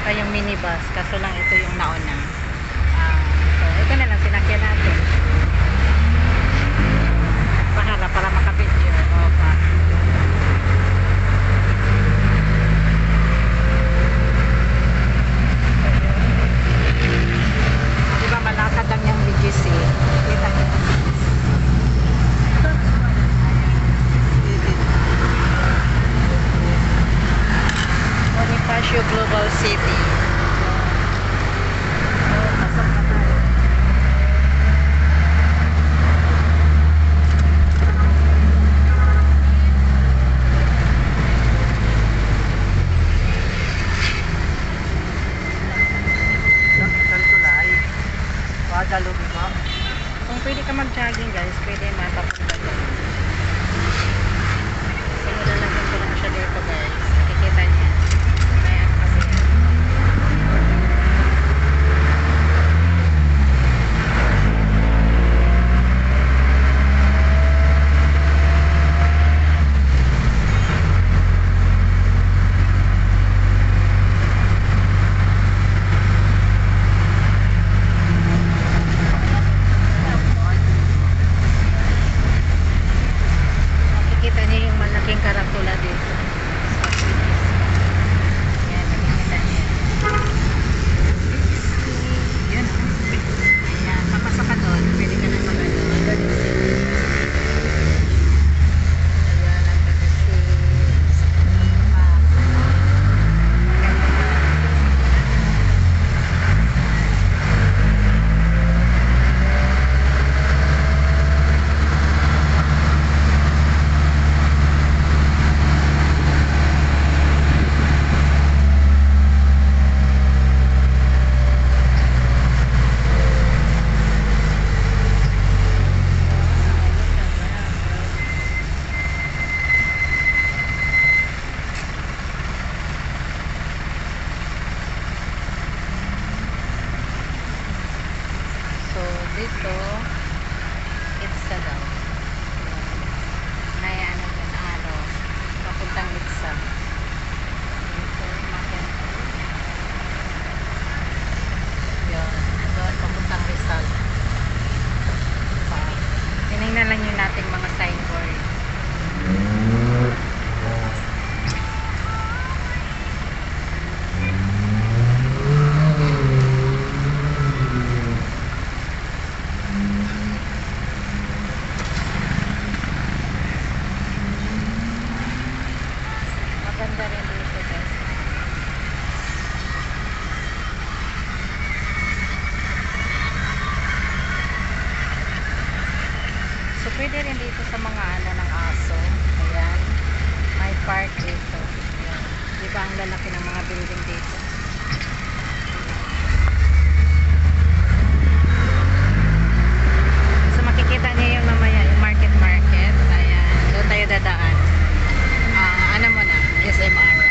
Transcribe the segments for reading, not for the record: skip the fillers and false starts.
saka yung minibus. Kaso lang ito yung nauna. So, ito na lang sinakyan natin. Para makapicture. Opa. Diba malakad lang yung BGC. Kita mo. Bonifacio Global City. Pasok na tayo. Kung pwede ka mag-jogging guys, pwede na papunta dyan. Simulalagyan ko lang siya dito guys. Nakikita niya. Ayan kasi. Nakikita niyo yung malaking karatula dito. Ayan, nakikita niyo. Yan. Ayan, papasok ka doon. Pwede ka na mag-ano. Ayan, ang kasi. So, dito, Itza daw. Naya ano dyan, araw. Papuntang Itza. Dito, Makin. Yun. Doon, papuntang Rizal. So, tinignan lang yun natin mga signboard. Maganda rin dito guys. So pwede rin dito sa mga ano ng aso. Ayan. May park dito. Ayan. Diba ang lalaki ng mga building dito? So makikita niyo yung mamaya yung market. Ayan. Doon tayo dadaan. Ano mo na? SMR.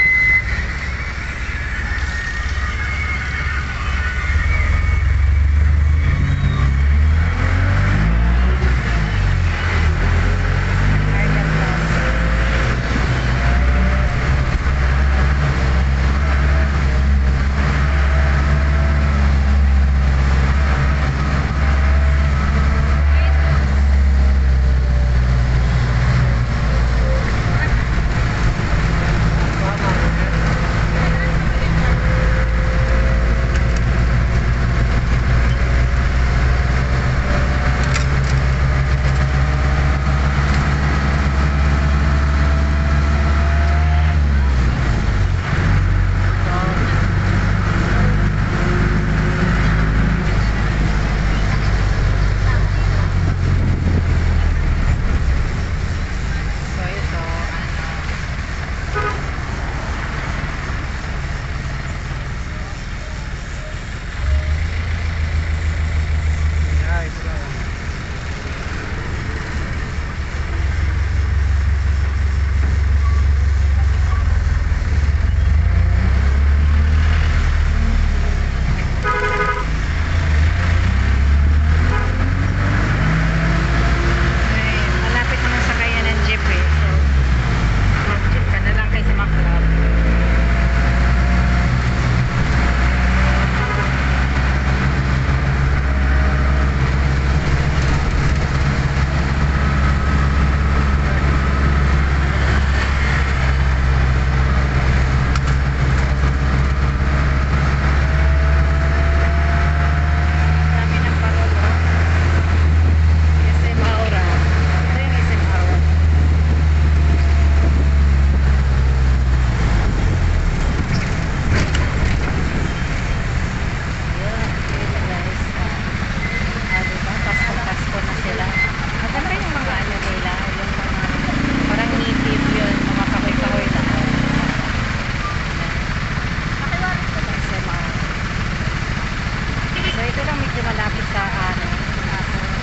malapit sa ano,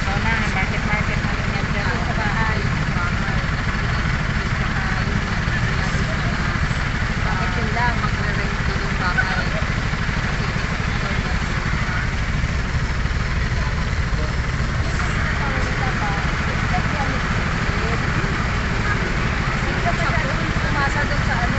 sa unahan, market na rin yan dyan. Sa bahay. Bakit yun lang, magre-rent ko yung bahay. Tumasa doon sa ano,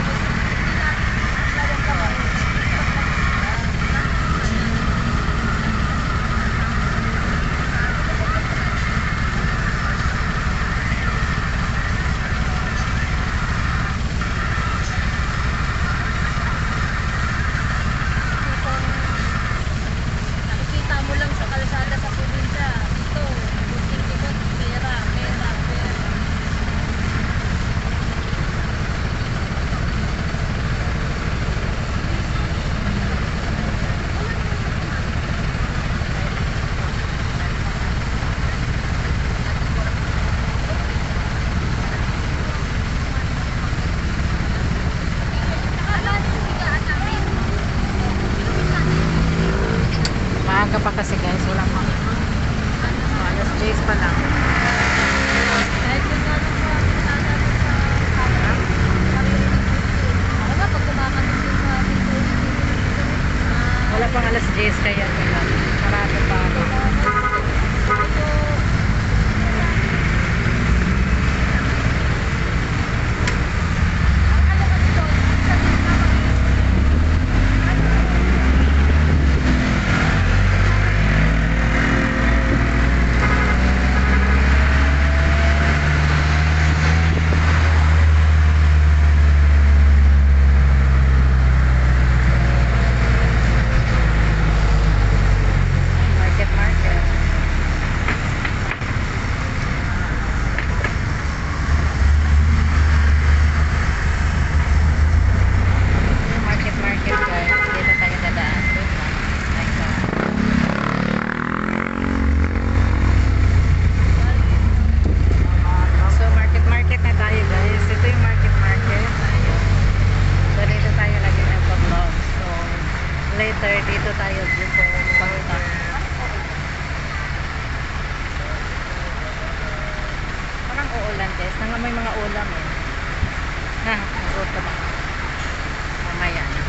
nakikita mo lang sa kalsada sa probinsya. Dito, ikot-ikot, pera, pera, pera. Maaga pa kasi guys, walang mga alas 10 pa lang. Wala pang alas 10 kaya marami pa ako. Market guys, dito tayo dadaan. So market na tayo guys. Ito yung market. So dito tayo lagi nagpa-vlog. So later dito tayo punta. Parang uulan guys. Nangamoy mga ulam eh. Nagluto ba? Mamaya na.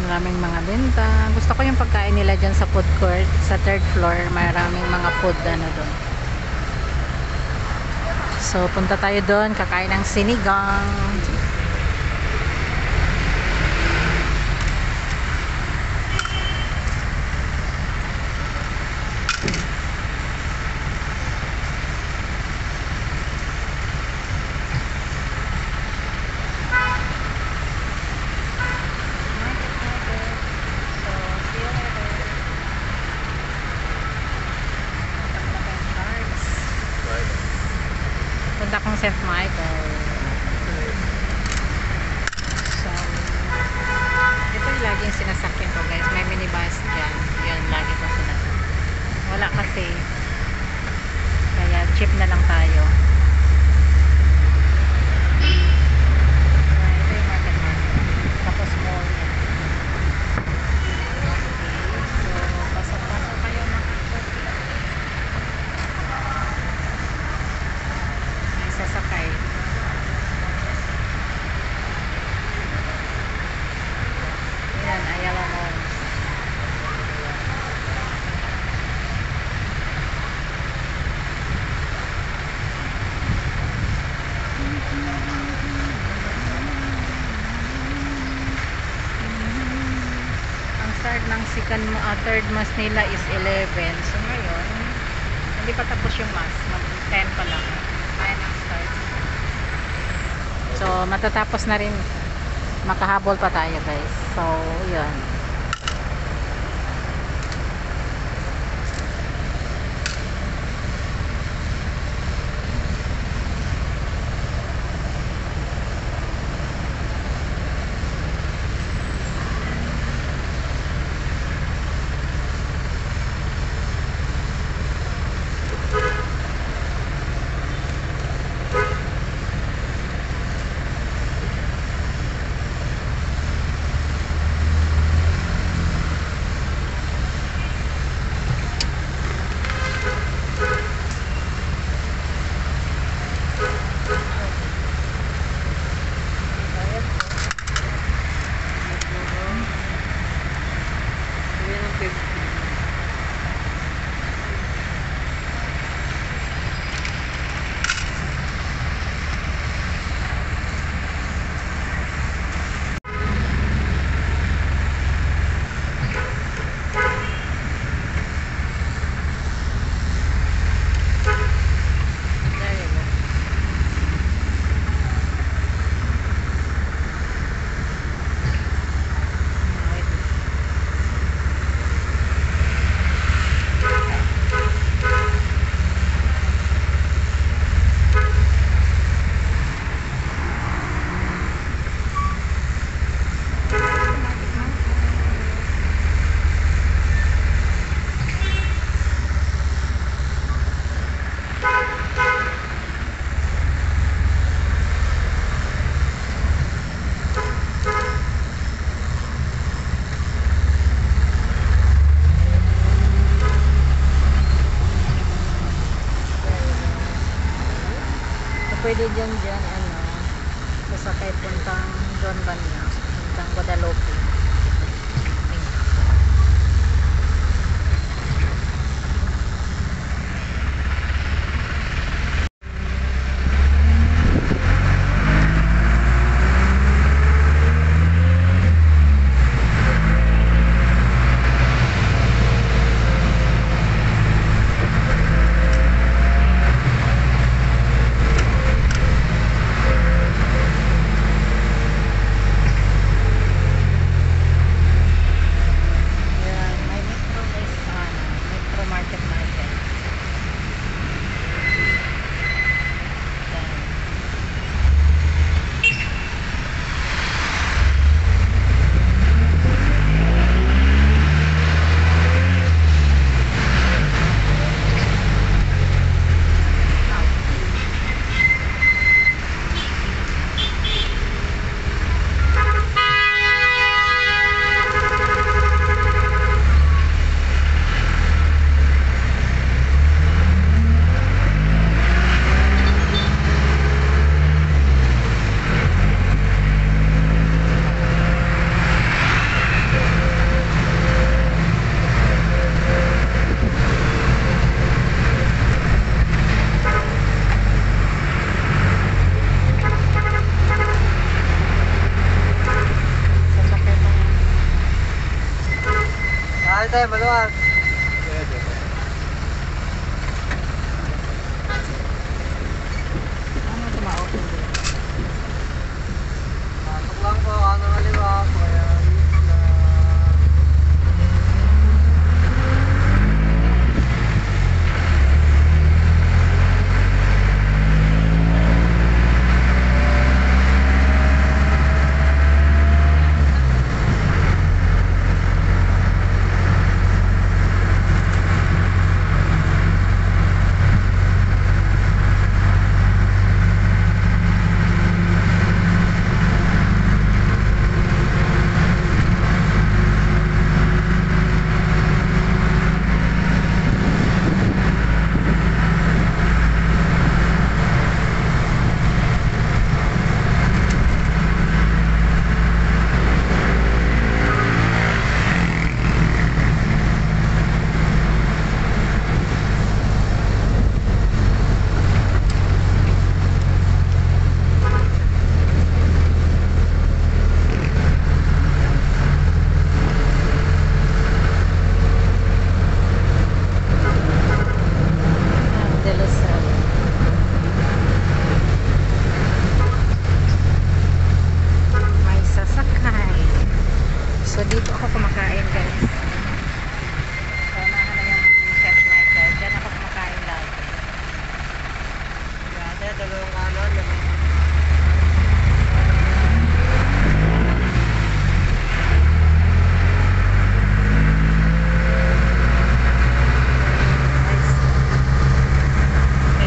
Maraming mga benta. Gusto ko yung pagkain nila dyan sa food court. Sa third floor, maraming mga food ano doon. So, punta tayo doon. Kakain ng sinigang. Punta kong St. Michael. So, ito yung laging sinasakyan ko guys. May minibus dyan. Yan, lagi kong sinasakyan. Wala kasi. Kaya cheap na lang tayo. Ito yung market. Tapos mall yan. So, pasok-pasok kayo mga sasakay. Yan, Ayala Mall. Ang start ng third mass nila is 11. So ngayon, hindi pa tapos yung mass. 10 pa lang. So, matatapos na rin. Makahabol pa tayo guys. So, yun. pwede dyan ano, sasakay puntang John Banya, puntang Guadalupe. Tayo maluwag. Ano tumao ko? Pasok lang po, ano maliwa po yan. So dito ako kumakain, guys. So nahan na yung St. Michael. Diyan ako kumakain lagi. Dati, dalawang kanon.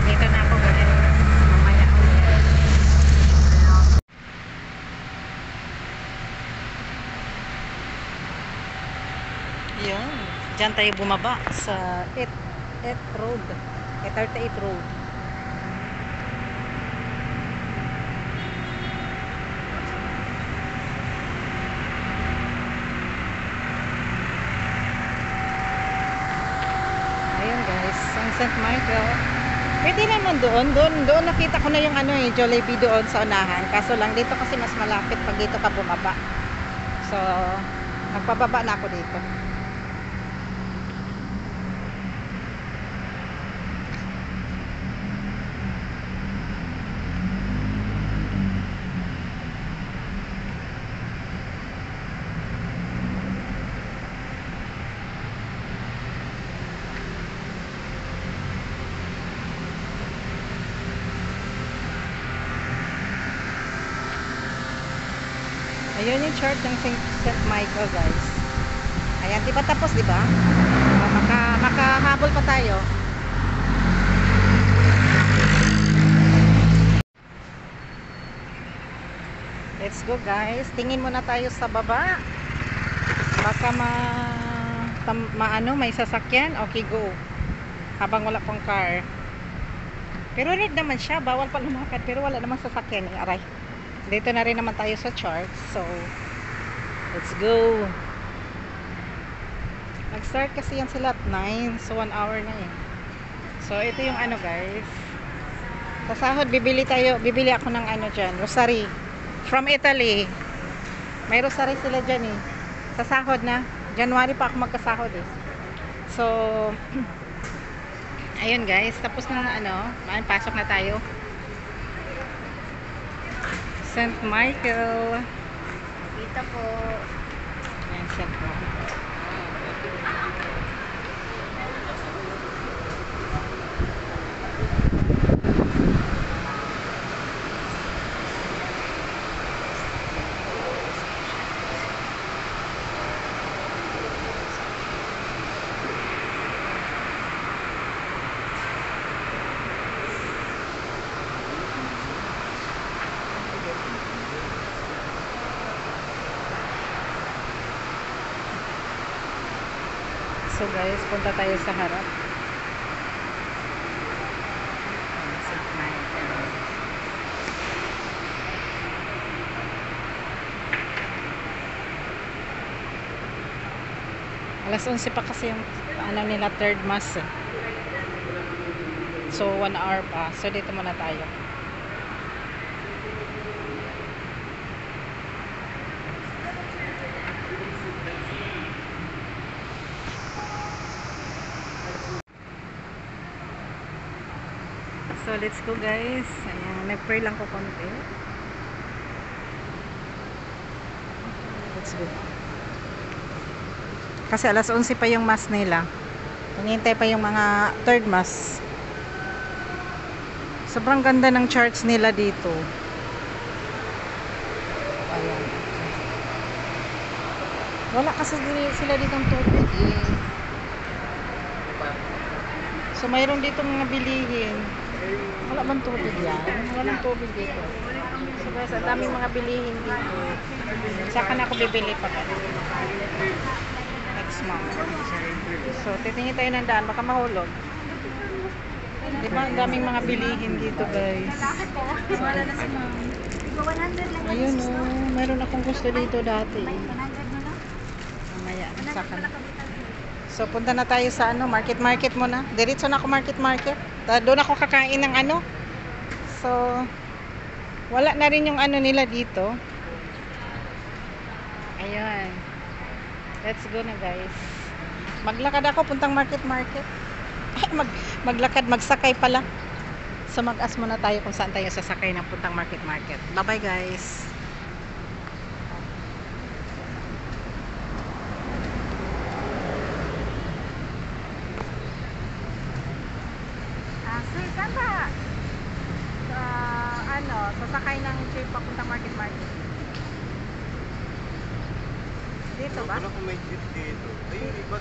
Dito na ako, guys. Mamaya ulit. Yan. Diyan tayo bumaba sa 8 Road. 38 Road. Ayun, guys. Ang St. Michael. Pwede naman doon nakita ko na yung ano eh, Jollibee doon sa unahan. Kaso lang dito kasi mas malapit pag dito ka bumaba. So, nagpababa na ako dito. Ayun yung church ng St. Michael, guys. Ayan, di ba tapos, di ba? Makahabol pa tayo. Let's go, guys. Tingin muna tayo sa baba. Baka may sasakyan. Okay, go. Habang wala pong car. Pero red naman siya, bawal pa lumakad pero wala namang sasakyan eh. Aray. Dito na rin naman tayo sa church. So, let's go. Nag-start kasi yan sila at 9. So, 1 hour na eh. So, ito yung ano guys. Sa sahod, bibili ako ng ano dyan, rosary. From Italy. May rosary sila dyan eh. Sa sahod na. January pa ako magkasahod eh. So, ayun guys. Tapos ng ano, pasok na tayo. St. Michael. Dito po. Ayan, St. Michael. So guys, punta tayo sa harap. St. Michael. Alas 11 pa kasi yung ano nila, third mass eh. So 1 hour pa. So dito muna tayo. So let's go guys. Ayan, nag-pray lang ko konti. Let's go. Kasi alas 11 pa yung mass nila. Hinihintay pa yung mga third mass. Sobrang ganda ng church nila dito. Ayan. Wala kasi sila ditong tubig eh. So mayroon dito mga bilihin. Wala bang tubig yan? Walang tubig dito. So guys, ang daming mga bilihin dito. Saka na ako bibili pag next month. So titingin tayo ng daan, baka mahulog. Diba? Ang daming mga bilihin dito guys. Wala na si ma'am. 100 lang. Ayun o, meron akong gusto dito dati. 100 na lang. Mamaya, saka na. So punta na tayo sa ano, market muna. Diretso na ako market. Doon ako kakain ng ano. So wala na rin yung ano nila dito. Ayun. Let's go na guys. Maglakad ako puntang market. Ay, maglakad, magsakay pala. So mag-as muna tayo kung saan tayo sasakay ng puntang market. Bye bye guys. Sir, saan ba? Sasakay ng jeep papuntang market. Dito ba? Wala kung may jeep dito. Ayun, iba.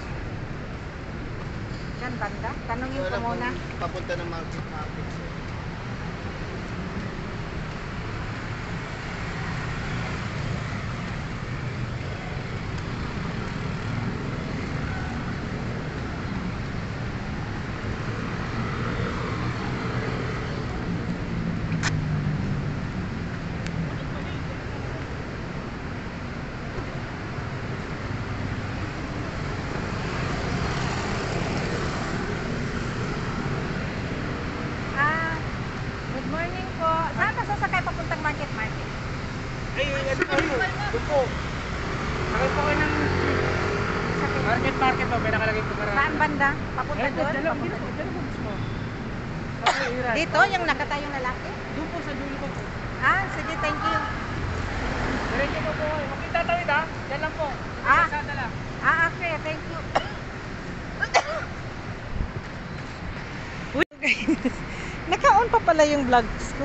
Diyan banda? Tanongin ko muna. Papunta ng market. Good morning po. Saan ka sasakay papuntang market? Ay, ano kayo? Doon po. Sakay po kayo ng market po. May nakalagay po karami. Saan banda? Papunta doon? Dalawa mismo. Dito, yung nakatayong lalaki? Doon po sa dulo po. Sige, thank you. Diretso po po. Huwag yung tatawid ha. Yan lang po. Ah. Sada lang. Okay, thank you. Uy, guys. Naka-on pa pala yung vlogs ko.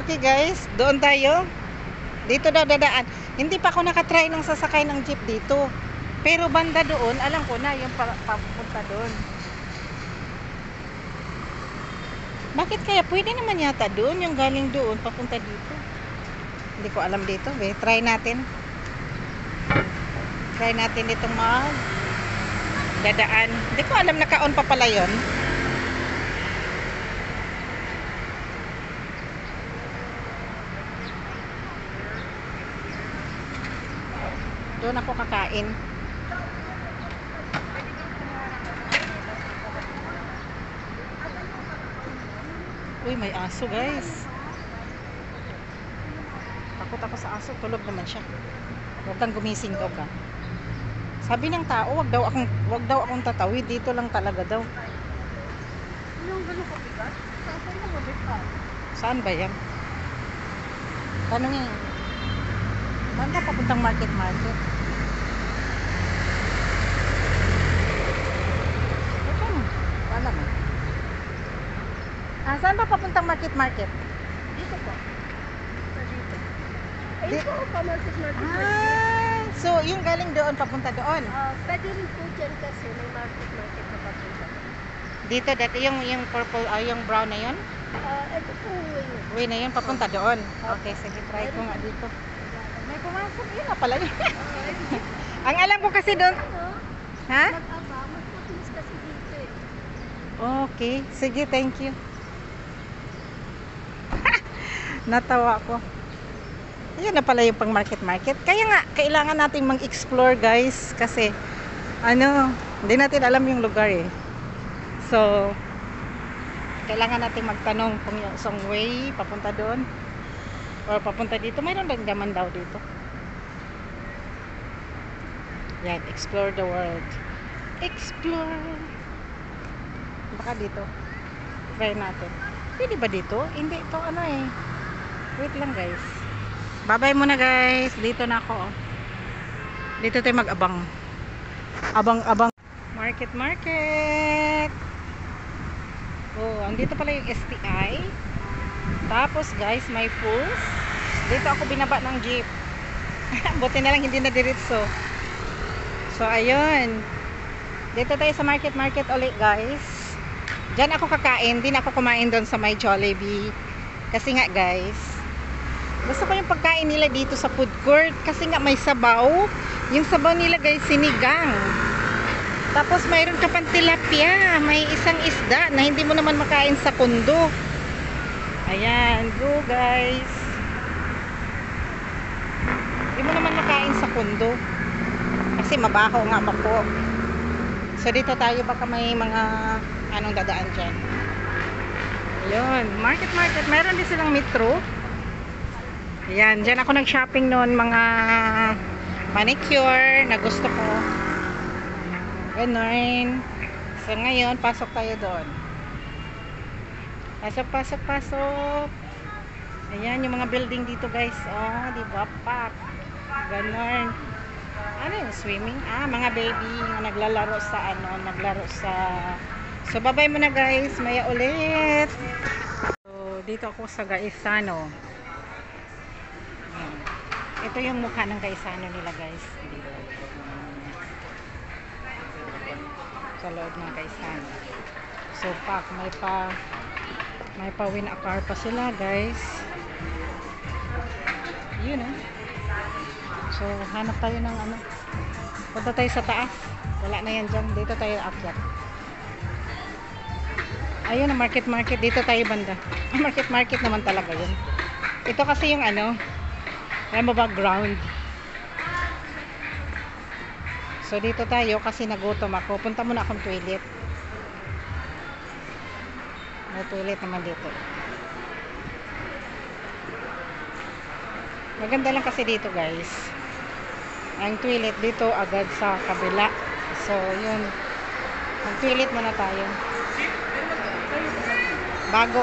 Okay guys, doon tayo. Dito daw dadaan. Hindi pa ako nakatry ng sasakay ng jeep dito. Pero banda doon, alam ko na yung papunta doon. Bakit kaya? Pwede naman yata doon, yung galing doon, papunta dito. Hindi ko alam dito. Try natin. Try natin itong dadaan. Hindi ko alam, naka-on pa pala yun. Doon ako kakain. Uy, may aso guys. Takot ako sa aso. Tulog naman siya. Huwag kang gumising daw ka. Sabi ng tao, wag daw akong tatawid. Dito lang talaga daw. Yung gano'n kapigat? Saan mo mabigat? Saan ba yan? Tanongin. Saan ka papuntang market? Ito. Wala mo. Ah, saan ba papuntang market? Dito po. Dito. Ayun po, pa-market. Ah, so yung galing doon papunta doon. Pwede rin po dyan kasi may market na papunta. Dito dati yung purple yung brown na yun. Ito po yun. Way na yun papunta doon. Okay, sige, try ko nga dito. May pumasok yun na pala yun. Ang alam ko kasi doon. Ha? Mag-aba, magputulis kasi dito eh. Okay, sige, thank you. Natawa ko. Ayan na pala yung pang market. Kaya nga, kailangan natin mag-explore guys. Kasi, hindi natin alam yung lugar eh. So, kailangan natin magtanong kung yung isang way, papunta doon. Or papunta dito. Mayroon lang naman daw dito. Yan, explore the world. Explore. Baka dito. Try natin. Pwede ba dito? Hindi, ito wait lang guys. Bye-bye muna guys. Dito na ako. Dito tayo mag-abang. Abang-abang. Market. Oh, andito pala yung STI. Tapos guys, may pools. Dito ako binaba ng jeep. Buti na lang hindi na diretso. So, ayun. Dito tayo sa market ulit guys. Diyan ako kakain. Hindi na ako kumain doon sa may Jollibee. Kasi nga guys, gusto ko yung pagkain nila dito sa food court. Kasi nga may sabaw. Yung sabaw nila guys, sinigang. Tapos mayroon ka pang tilapia. May isang isda na hindi mo naman makain sa kundo. Ayan, go guys. Hindi mo naman makain sa kundo. Kasi mabaho nga po. So dito tayo, baka may mga dadaan dyan. Ayun, market. Meron din silang metro. Ayan, dyan ako nag-shopping noon, mga manicure na gusto ko. Ganun. So ngayon, pasok tayo doon. Pasok. Ayan, yung mga building dito guys. Oh, di ba? Pak. Ganun. Ano yung swimming? Mga baby na naglalaro sa So, bye-bye muna guys. Maya ulit. So, dito ako sa Gaisano. Ayan. Ito yung mukha ng Gaisano nila guys. Dito. Sa loob ng Gaisano. So, pak. May pa win a car pa sila guys. Yun So, hanap tayo ng punta tayo sa taas. Wala na yan dyan. Dito tayo akyat. Ayun ang market. Dito tayo banda. Market naman talaga yun. Ito kasi yung alam mo ba, ground. So, dito tayo kasi nagutom ako. Punta muna akong toilet. May toilet naman dito. Maganda lang kasi dito guys. Ang toilet dito agad sa kabila. So, yun. Mag-toilet muna tayo. Bago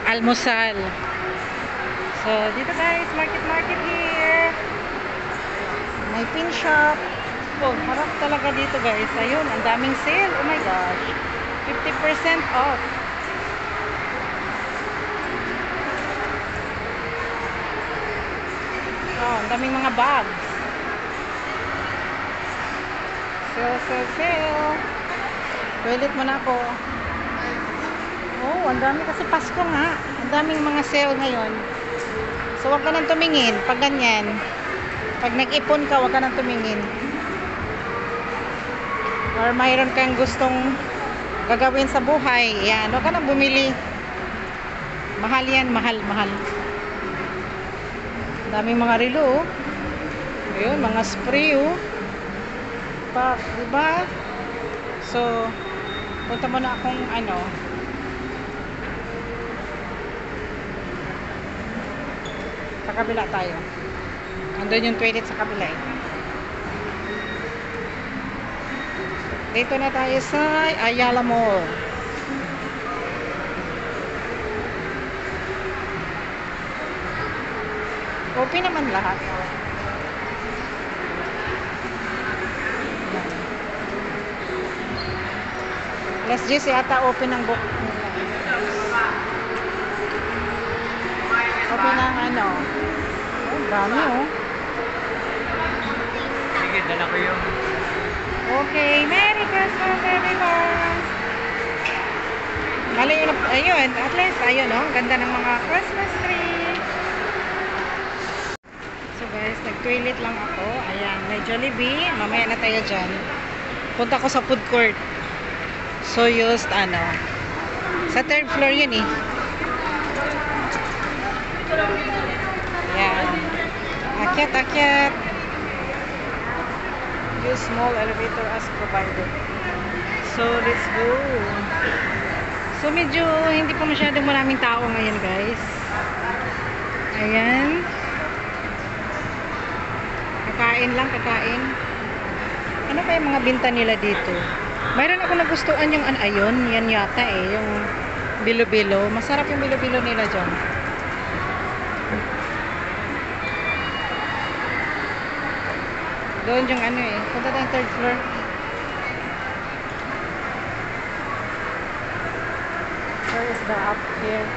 almusal. So, dito guys, market here. May pin shop. Oh, harap talaga dito guys. Ayun, ang daming sale. Oh my gosh. 50% off. Oh, ang daming mga bags. Sale. Toilet muna ako. Oh, ang dami kasi Pasko nga. Ang daming mga sale ngayon. So, wag ka nang tumingin. Pag ganyan. Pag nag-ipon ka, wag ka nang tumingin. Or mayroon kang gustong gagawin sa buhay. Yan. Wag ka nang bumili. Mahal yan. Mahal. Daming mga relo, oh. Ayun, mga spray, oh. Pa, diba? So, punta muna akong ano. Sa kabila tayo. Andun yung toilet sa kabila, eh. Dito na tayo sa Ayala Mall. Open naman lahat. Alas 10 yata open ang book nila. Open ang ano. Oh, dami, oh. Sige, dala ko yung... Okay, Merry Christmas everyone! Bali yun, ayun, at least, ayun, oh, ganda ng mga Christmas tree. So guys, nag-toilet lang ako. Ayan, may Jollibee. Mamaya na tayo dyan. Punta ko sa food court. So used, ano, sa 3rd floor yun, eh. Ayan. Akyat, akyat. Use small elevator as provided. So, let's go. So, medyo hindi pa masyadong maraming tao ngayon, guys. Ayan. Kakain lang, kakain. Ano pa yung mga binta nila dito? Mayroon ako nagustuhan yung ayun. Yan yata eh. Yung bilo-bilo. Masarap yung bilo-bilo nila dyan. Doon yung ano eh. Punta tayong 3rd floor. Where is the up here?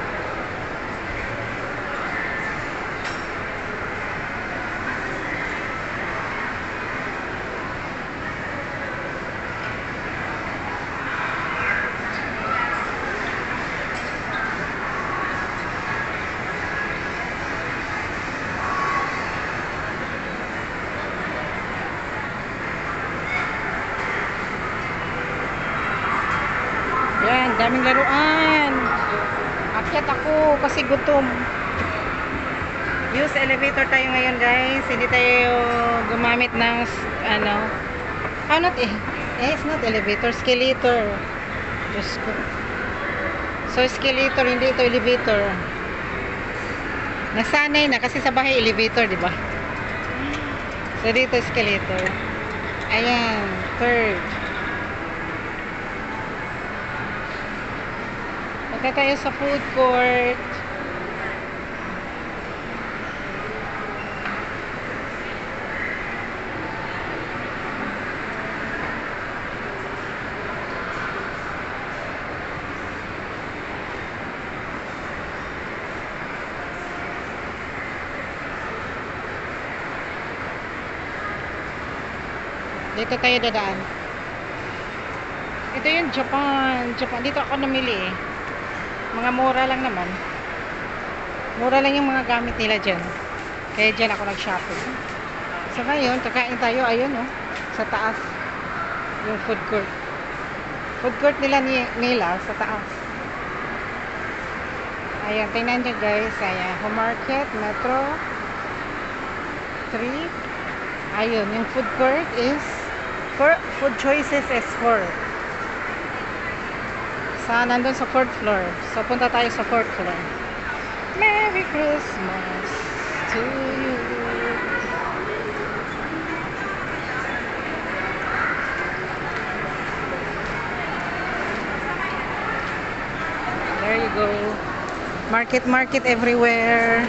Yan, daming laruan. Akyat ako kasi gutom. Use elevator tayo ngayon, guys. Hindi tayo gumamit ng ano. Not eh. It's not elevator, escalator. Diyos ko. So escalator, hindi ito elevator. Nasanay na kasi sa bahay elevator, di ba? So dito escalator. Ayan, 3rd. Punta tayo sa food court. Dito tayo dadaan. Ito yung Japan. Dito ako namili eh. Mga mura lang naman. Mura lang yung mga gamit nila dyan. Kaya dyan ako nag-shopping. So ngayon, kakain tayo. Ayun oh. Sa taas. Yung food court. Food court nila sa taas. Ayan, tingnan nyo guys. Ayan, Home Market, Metro 3. Ayun, yung food court is food choices is 4. Nandun sa 4th floor. So, punta tayo sa 4th floor. Merry Christmas to you. There you go. Market everywhere.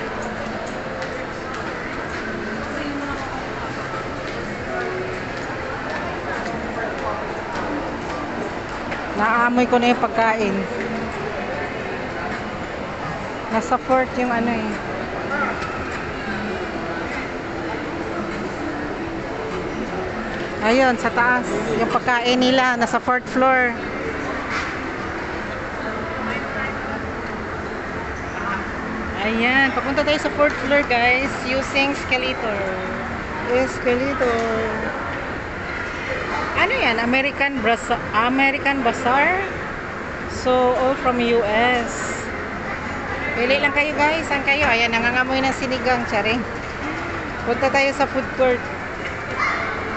Naamoy ko na yung pagkain. Nasa 4th yung ano eh. Ayun, sa taas. Yung pagkain nila, nasa 4th floor. Ayan, papunta tayo sa 4th floor guys, using escalator. Escalator. Ano yan? American Bazaar. So, all from US. Pili lang kayo guys. Saan kayo? Ayan, nangangamoy ng sinigang. Charing. Punta tayo sa food court.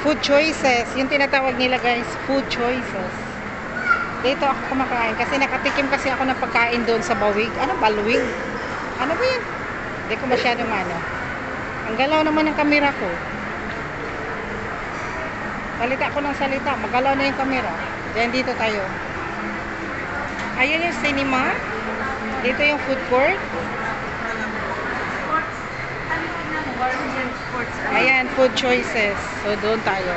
Food choices. Yung tinatawag nila guys, food choices. Dito ako kumakain kasi nakatikim kasi ako ng pagkain doon sa Bawig. Ano? Balwig? Ano ba yan? Hindi ko masyadong ano. Ang galaw naman ng kamera ko. Salita ako ng salita. Magalaw na yung kamera. Diyan dito tayo. Ayun yung cinema. Dito yung food court. Ayan, food choices. So, doon tayo.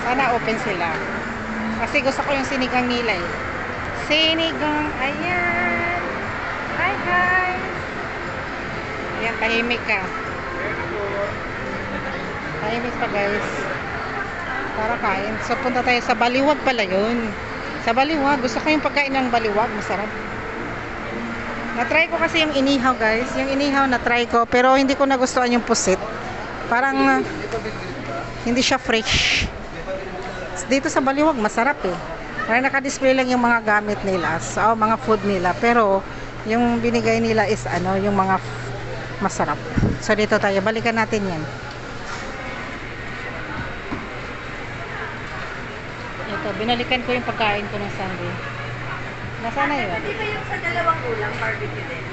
Sana open sila. Kasi gusto ko yung sinigang nila eh. Sinigang. Ayan. Hi guys. Ayan, tahimik ka. Tahimik pa guys. Para kain. So, punta tayo sa Baliwag pala yun. Sa Baliwag. Gusto ko yung pagkain ng Baliwag. Masarap. Na-try ko kasi yung inihaw guys. Yung inihaw na-try ko. Pero hindi ko nagustuhan yung pusit. Parang hindi siya fresh. Dito sa Baliwag, masarap eh. Parang naka-display lang yung mga gamit nila. So, mga food nila. Pero, yung binigay nila is ano, yung mga masarap. So, dito tayo. Balikan natin yan. Ito, binalikan ko yung pagkain ko ng Sunday. Nasaan na yun? Pwede ba yung sa dalawang ulam, barbecue din?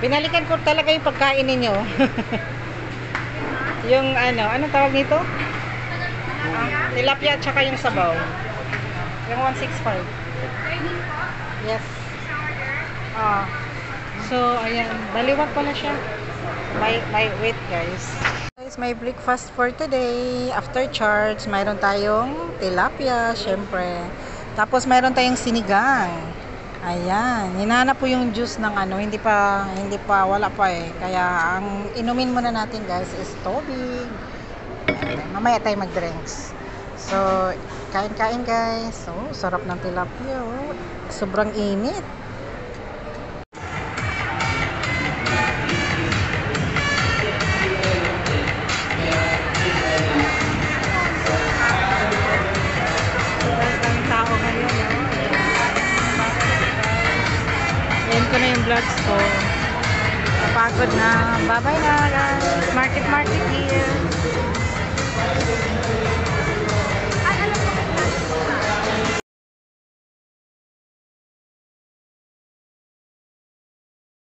Binalikan ko talaga yung pagkain ninyo. Yung ano, anong tawag nito? Tilapia at saka yung sabaw. Yung 165. Yes. So, ayan. Baliwag pala siya. May wait guys. Guys, may breakfast for today. After church, mayroon tayong tilapia, syempre. Tapos mayroon tayong sinigang. Ayan, hinahanap po yung juice ng ano, hindi pa, wala pa eh. Kaya ang inumin muna natin guys is tubig. Ayan, mamaya tayo mag-drinks. So, kain-kain guys. So, sarap ng tilapia. Oh. Sobrang init. Ayan ko na yung vlogs ko. Napagod na. Bye-bye na guys. Market here.